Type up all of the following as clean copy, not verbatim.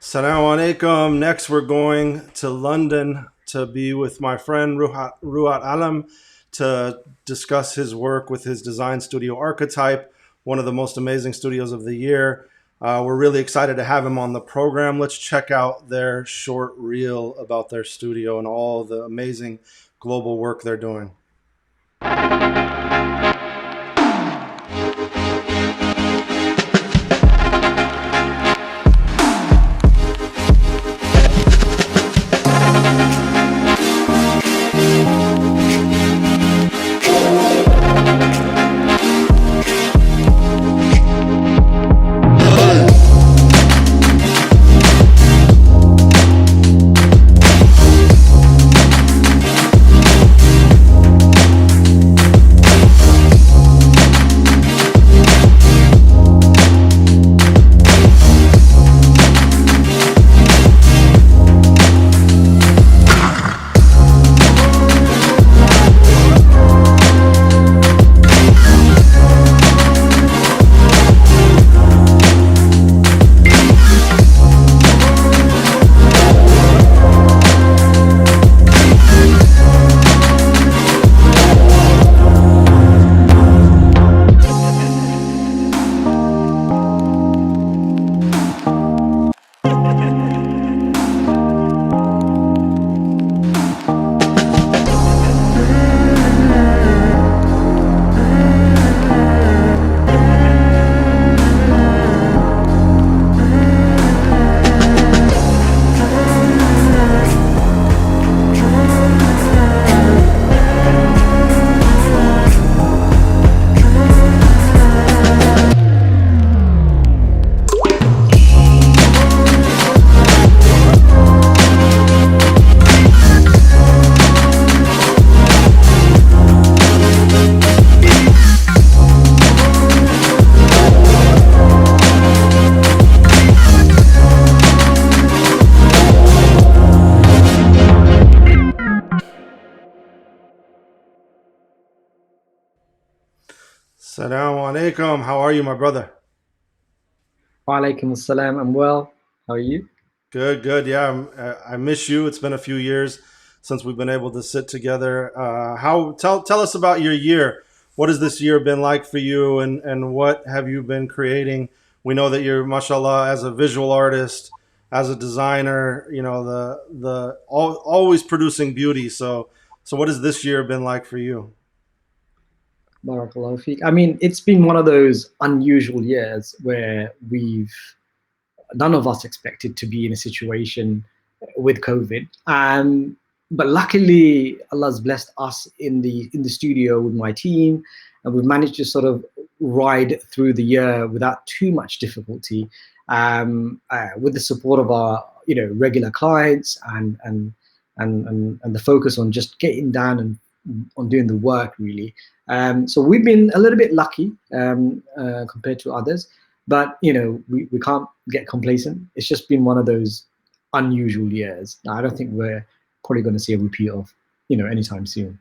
Assalamu alaikum. Next, we're going to London to be with my friend Ruat Alam to discuss his work with his design studio Archetype, one of the most amazing studios of the year. We're really excited to have him on the program. Let's check out their short reel about their studio and all the amazing global work they're doing. Assalamu alaikum. How are you, my brother? Walaikum assalam. I'm well. How are you? Good, good. Yeah, I miss you. It's been a few years since we've been able to sit together. How tell us about your year. What has this year been like for you, and what have you been creating? We know that you're, mashallah, as a visual artist, as a designer. You know always producing beauty. So what has this year been like for you? Barakallahu feek. I mean, it's been one of those unusual years where none of us expected to be in a situation with COVID. But luckily, Allah's blessed us in the studio with my team, and we've managed to sort of ride through the year without too much difficulty, with the support of our regular clients and the focus on just getting down and on doing the work really. So we've been a little bit lucky compared to others, but we can't get complacent. It's just been one of those unusual years. I don't think we're probably going to see a repeat of anytime soon.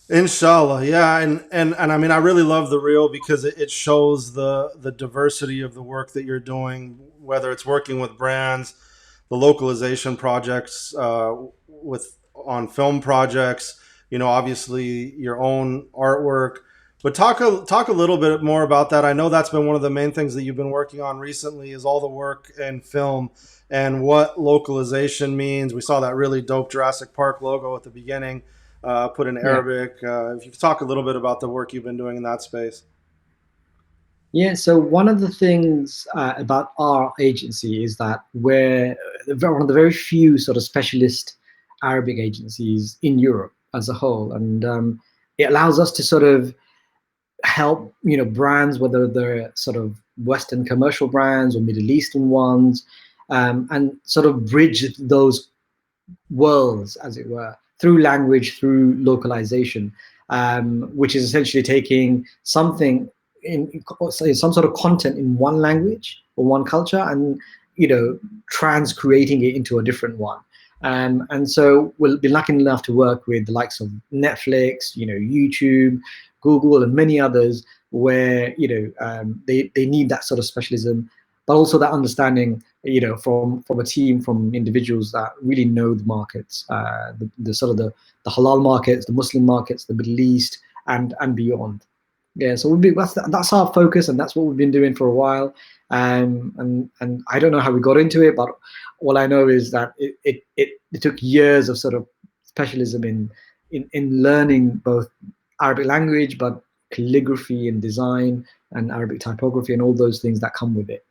Inshallah, yeah, and I mean, I really love the reel because it shows the diversity of the work that you're doing, whether it's working with brands, the localization projects, with on film projects, obviously your own artwork. But talk a little bit more about that. I know that's been one of the main things that you've been working on recently is all the work in film and what localization means. We saw that really dope Jurassic Park logo at the beginning, put in Yeah. Arabic. If you could talk a little bit about the work you've been doing in that space. Yeah, so one of the things about our agency is that we're one of the very few sort of specialist Arabic agencies in Europe as a whole, and it allows us to sort of help brands, whether they're sort of Western commercial brands or Middle Eastern ones, and sort of bridge those worlds, as it were, through language, through localization, which is essentially taking something in some sort of content in one language or one culture and trans creating it into a different one. And so we'll be lucky enough to work with the likes of Netflix, YouTube, Google, and many others where they need that sort of specialism. but also that understanding, from a team, from individuals that really know the markets, the sort of the halal markets, the Muslim markets, the Middle East, and beyond. Yeah, so that's our focus, and that's what we've been doing for a while. And I don't know how we got into it, but all I know is that it took years of sort of specialism in learning both Arabic language, but calligraphy and design and Arabic typography and all those things that come with it.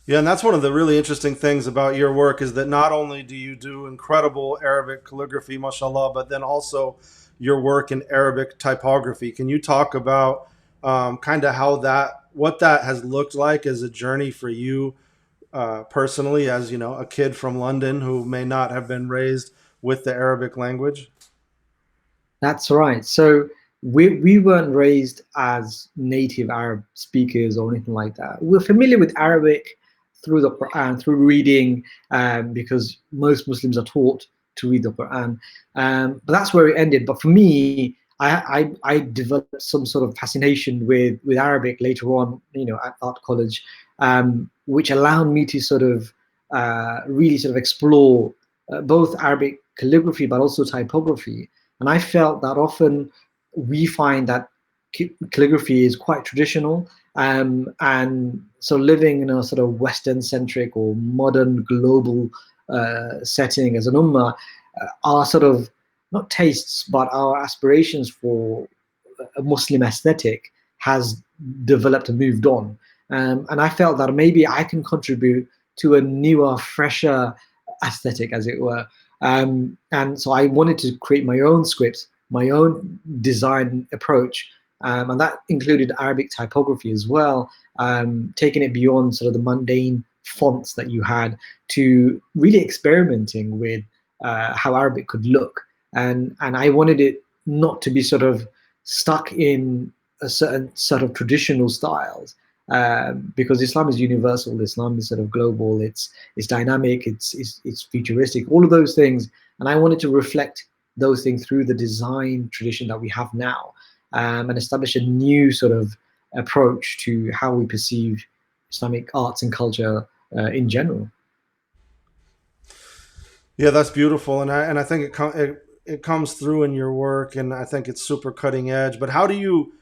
Yeah, and that's one of the really interesting things about your work is that not only do you do incredible Arabic calligraphy, mashallah, but then also your work in Arabic typography. Can you talk about kind of what that has looked like as a journey for you personally, as you know, a kid from London who may not have been raised with the Arabic language? That's right. So we weren't raised as native Arab speakers or anything like that. We're familiar with Arabic through the Quran, through reading, because most Muslims are taught to read the Quran. But that's where it ended. But for me, I developed some sort of fascination with Arabic later on, at art college, which allowed me to sort of really sort of explore both Arabic calligraphy but also typography. And I felt that often we find that calligraphy is quite traditional. And so living in a sort of Western centric or modern global setting as an ummah, our sort of not tastes, but our aspirations for a Muslim aesthetic has developed and moved on. And I felt that maybe I can contribute to a newer, fresher aesthetic, as it were. And so I wanted to create my own scripts, my own design approach, and that included Arabic typography as well, taking it beyond sort of the mundane fonts that you had to really experimenting with how Arabic could look. And I wanted it not to be sort of stuck in a certain sort of traditional styles, because Islam is universal. Islam is sort of global. It's dynamic. It's futuristic. All of those things, and I wanted to reflect those things through the design tradition that we have now, and establish a new sort of approach to how we perceive Islamic arts and culture in general. Yeah, that's beautiful, and I think it comes through in your work, and I think it's super cutting edge. But how do you,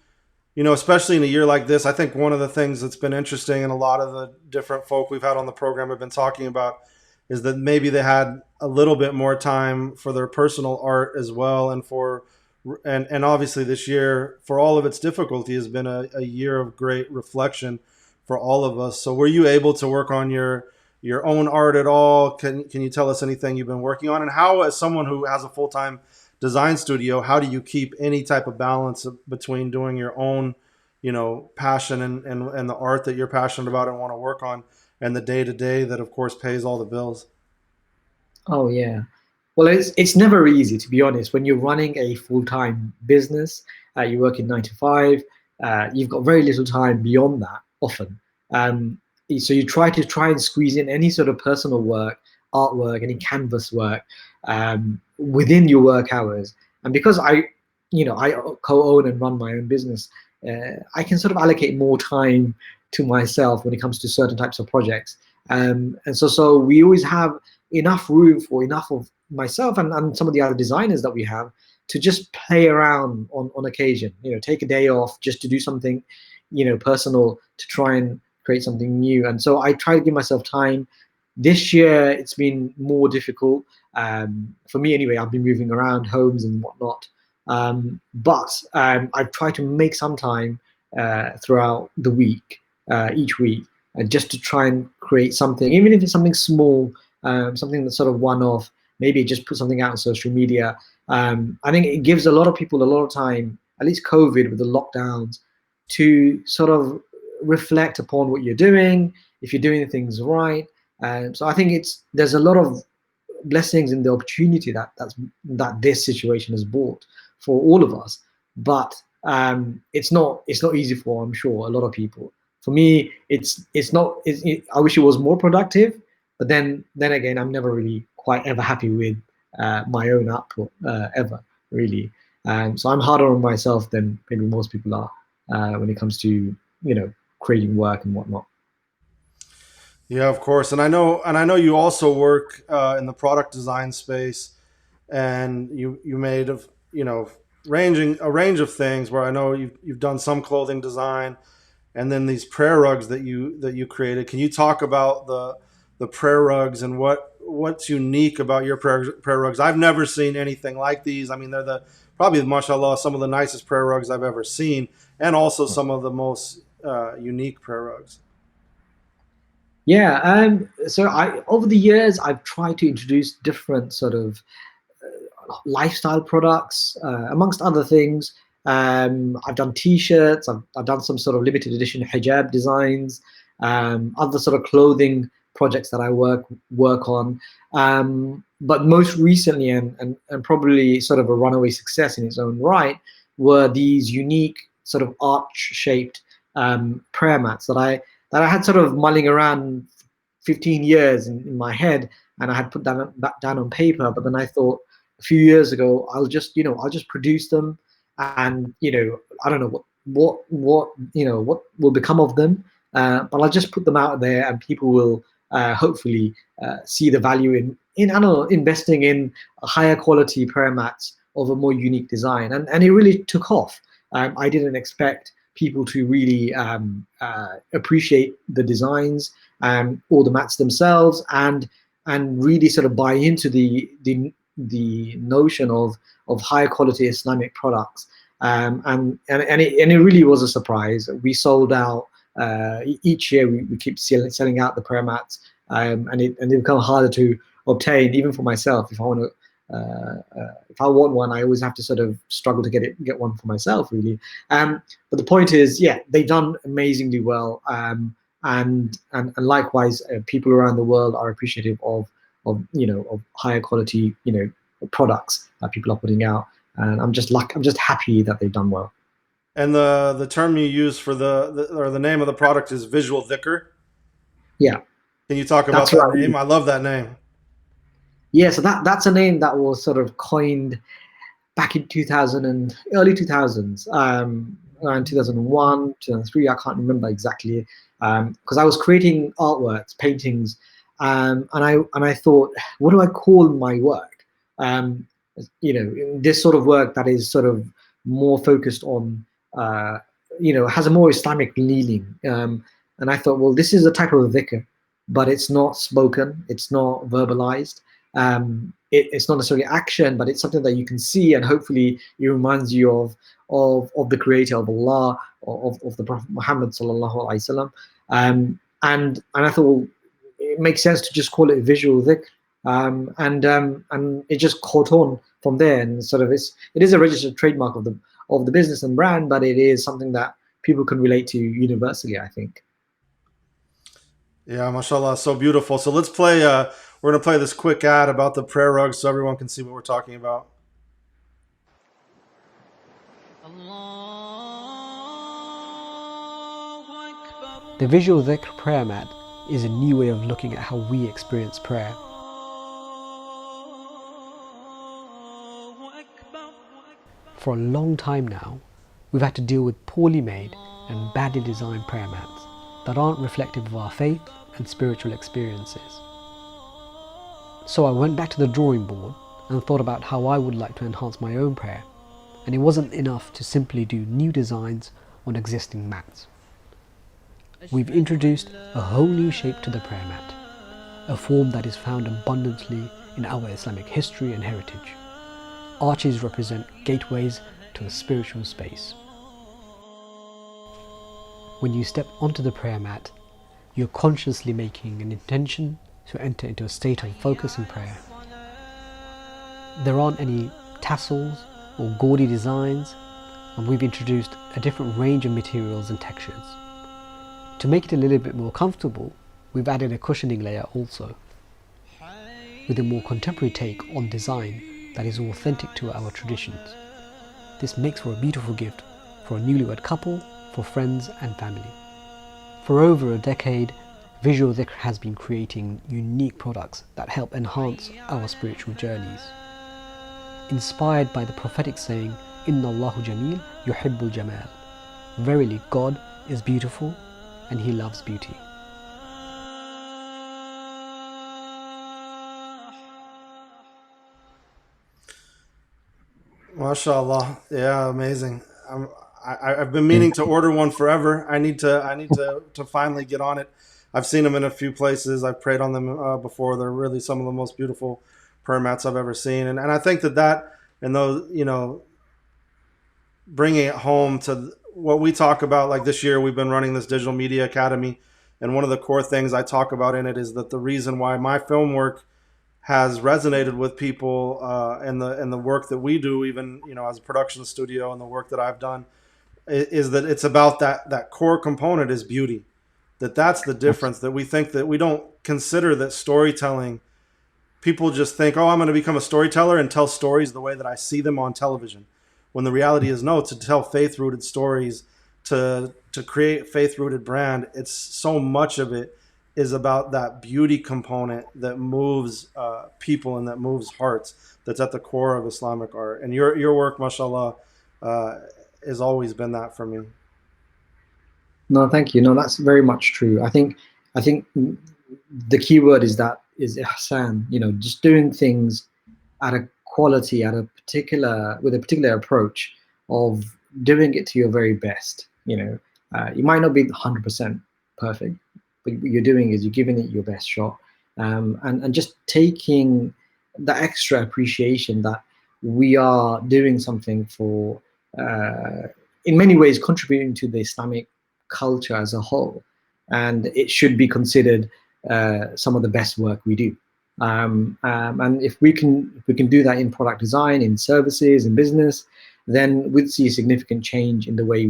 especially in a year like this, I think one of the things that's been interesting, and a lot of the different folk we've had on the program have been talking about, is that maybe they had a little bit more time for their personal art as well, and obviously this year, for all of its difficulty, has been a year of great reflection for all of us. So were you able to work on your own art at all? Can you tell us anything you've been working on? And how, as someone who has a full-time design studio, how do you keep any type of balance between doing your own, passion and the art that you're passionate about and want to work on, and the day to day that of course pays all the bills? Oh yeah. Well, it's never easy, to be honest. When you're running a full-time business, you work in 9 to 5. You've got very little time beyond that often. Um, so you try and squeeze in any sort of personal work, artwork, any canvas work, within your work hours. And because I co-own and run my own business, I can sort of allocate more time to myself when it comes to certain types of projects. And so we always have enough room for enough of myself and some of the other designers that we have to just play around on occasion. Take a day off just to do something, personal, to try and create something new. And so I try to give myself time. This year it's been more difficult, for me anyway. I've been moving around homes and whatnot, but I've tried to make some time throughout the week, each week, just to try and create something, even if it's something small, something that's sort of one-off. Maybe just put something out on social media. I think it gives a lot of people a lot of time, at least COVID with the lockdowns, to sort of reflect upon what you're doing, if you're doing things right. So I think there's a lot of blessings in the opportunity that this situation has brought for all of us. But it's not easy for, I'm sure, a lot of people. For me, it's not. I wish it was more productive, but then again, I'm never really quite ever happy with my own output ever, really. So I'm harder on myself than maybe most people are when it comes to creating work and whatnot. Yeah, of course. And I know you also work in the product design space, and you made of ranging a range of things. Where I know you've done some clothing design, and then these prayer rugs that you created. Can you talk about the prayer rugs and what's unique about your prayer rugs? I've never seen anything like these. I mean, they're the probably, mashallah, some of the nicest prayer rugs I've ever seen, and also some of the most unique prayer rugs. Yeah, so I over the years I've tried to introduce different sort of lifestyle products, amongst other things. I've done T-shirts. I've done some sort of limited edition hijab designs, other sort of clothing projects that I work on. But most recently, and probably sort of a runaway success in its own right, were these unique sort of arch-shaped prayer mats that I had sort of mulling around 15 years in my head, and I had put that down on paper. But then I thought a few years ago, I'll just produce them, and I don't know what will become of them, but I'll just put them out there, and people will hopefully see the value in I don't know, investing in a higher quality prayer mats of a more unique design, and it really took off. I didn't expect people to really appreciate the designs or the mats themselves, and really sort of buy into the notion of high quality Islamic products. And it really was a surprise. We sold out each year. We keep selling out the prayer mats, and they become harder to obtain, even for myself. If I want one, I always have to sort of struggle to get one for myself, really. But the point is, yeah, they've done amazingly well, and likewise, people around the world are appreciative of higher quality products that people are putting out, and I'm just happy that they've done well. And the term you use for or the name of the product is visual dhikr. Yeah, Can you talk about that's that right. name? I love that name. Yeah, so that's a name that was sort of coined back in 2000 and early 2000s, around 2001, 2003. I can't remember exactly, because I was creating artworks, paintings, and I thought, what do I call my work? Um, this sort of work that is sort of more focused on, has a more Islamic leaning. And I thought, well, this is a type of dhikr, but it's not spoken, it's not verbalized. It's not necessarily action, but it's something that you can see, and hopefully it reminds you of the Creator, of Allah, of the Prophet Muhammad sallallahu alaihi wasallam. And I thought, well, it makes sense to just call it visual dhikr, and it just caught on from there. And sort of it is a registered trademark of the business and brand, but it is something that people can relate to universally, I think. Yeah, mashallah, so beautiful. So let's play. We're gonna play this quick ad about the prayer rug so everyone can see what we're talking about. The visual dhikr prayer mat is a new way of looking at how we experience prayer. For a long time now, we've had to deal with poorly made and badly designed prayer mats that aren't reflective of our faith and spiritual experiences. So I went back to the drawing board and thought about how I would like to enhance my own prayer, and it wasn't enough to simply do new designs on existing mats. We've introduced a whole new shape to the prayer mat, a form that is found abundantly in our Islamic history and heritage. Arches represent gateways to a spiritual space. When you step onto the prayer mat, you're consciously making an intention to enter into a state of focus and prayer. There aren't any tassels or gaudy designs, and we've introduced a different range of materials and textures. To make it a little bit more comfortable, we've added a cushioning layer also, with a more contemporary take on design that is authentic to our traditions. This makes for a beautiful gift for a newlywed couple, for friends and family. For over a decade, Visual Dhikr has been creating unique products that help enhance our spiritual journeys. Inspired by the prophetic saying, Inna Allahu Jameel Yuhibbul Jamal. Verily, God is beautiful and He loves beauty. MashaAllah. Yeah, amazing. I've been Yeah. meaning to order one forever. I need to finally get on it. I've seen them in a few places. I've prayed on them before. They're really some of the most beautiful prayer mats I've ever seen. And I think that and those, bringing it home to what we talk about, like this year we've been running this digital media academy, and one of the core things I talk about in it is that the reason why my film work has resonated with people, and the work that we do, even as a production studio, and the work that I've done, is that it's about that core component is beauty. That's the difference. That we think that we don't consider that storytelling. People just think, oh, I'm going to become a storyteller and tell stories the way that I see them on television. When the reality is, no, to tell faith rooted stories, to create faith rooted brand, it's so much of it is about that beauty component that moves people and that moves hearts. That's at the core of Islamic art. And your work, mashallah, has always been that for me. No, thank you. No, that's very much true. I think the key word is ihsan. Just doing things at a quality, at a particular with a particular approach of doing it to your very best. You might not be 100% perfect, but what you're doing is you're giving it your best shot, and just taking the extra appreciation that we are doing something for, in many ways, contributing to the Islamic culture as a whole, and it should be considered some of the best work we do. And if we can do that in product design, in services, in business, then we'd see a significant change in the way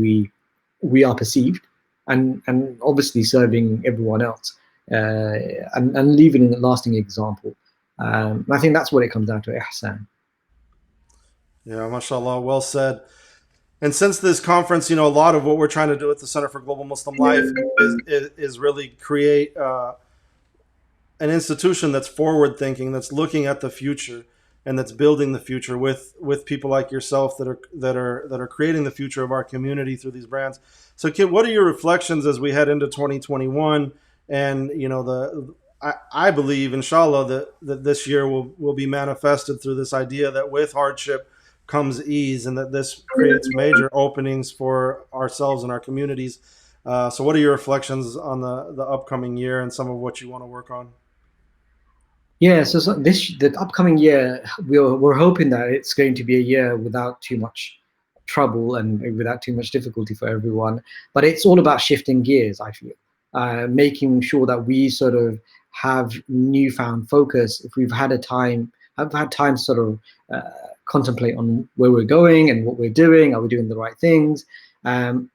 we are perceived, and obviously serving everyone else, and leaving a lasting example. I think that's what it comes down to, ihsan. Yeah, mashallah, well said. And since this conference, a lot of what we're trying to do at the Center for Global Muslim Life is really create an institution that's forward thinking, that's looking at the future, and that's building the future with people like yourself that are creating the future of our community through these brands. So, Kit, what are your reflections as we head into 2021? And I believe, inshallah, that this year will be manifested through this idea that with hardship comes ease, and that this creates major openings for ourselves and our communities. So, what are your reflections on the upcoming year and some of what you want to work on? Yeah, so the upcoming year, we're hoping that it's going to be a year without too much trouble and without too much difficulty for everyone. But it's all about shifting gears, I feel, making sure that we sort of have newfound focus. If have had time to sort of contemplate on where we're going and what we're doing. Are we doing the right things? And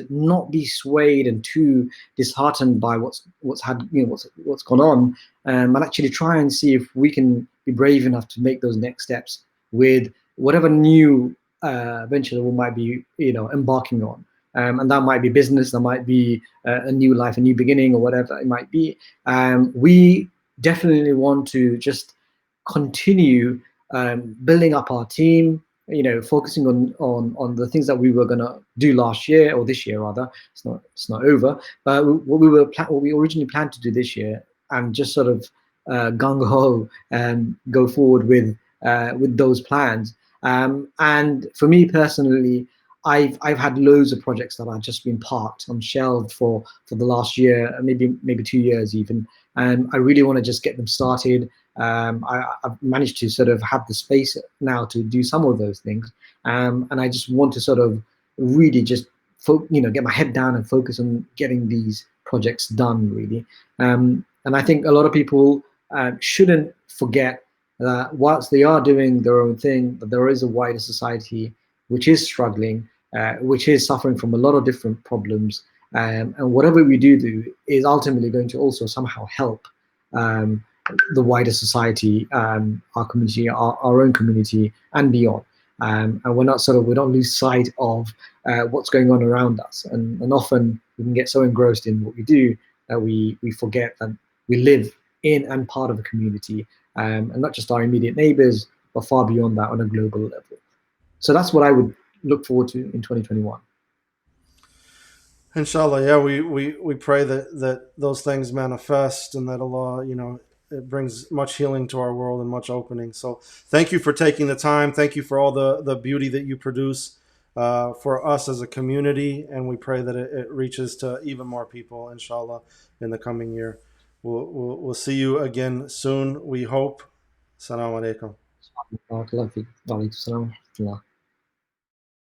not be swayed and too disheartened by what's gone on, and actually try and see if we can be brave enough to make those next steps with whatever new venture that we might be embarking on. And that might be business, that might be a new life, a new beginning, or whatever it might be. We definitely want to just continue building up our team, focusing on the things that we were going to do last year, or this year rather. It's not over, but what we originally planned to do this year, and just sort of gung ho and go forward with those plans. And for me personally, I've had loads of projects that I've just been parked on shelved for the last year, maybe 2 years even, and I really want to just get them started. I've managed to sort of have the space now to do some of those things, and I just want to sort of really just get my head down and focus on getting these projects done really. And I think a lot of people shouldn't forget that whilst they are doing their own thing, that there is a wider society which is struggling, which is suffering from a lot of different problems, and whatever we do is ultimately going to also somehow help um, the wider society, our community, our own community, and beyond. And we don't lose sight of what's going on around us. And often we can get so engrossed in what we do that we forget that we live in and part of a community, and not just our immediate neighbors, but far beyond that on a global level. So that's what I would look forward to in 2021. Inshallah, yeah, we pray that those things manifest, and that Allah, it brings much healing to our world and much opening. So thank you for taking the time. Thank you for all the beauty that you produce for us as a community, and we pray that it reaches to even more people, inshallah, in the coming year. We'll see you again soon, we hope. Assalamu alaikum. بارك الله فيك. وعليكم السلام ورحمة الله.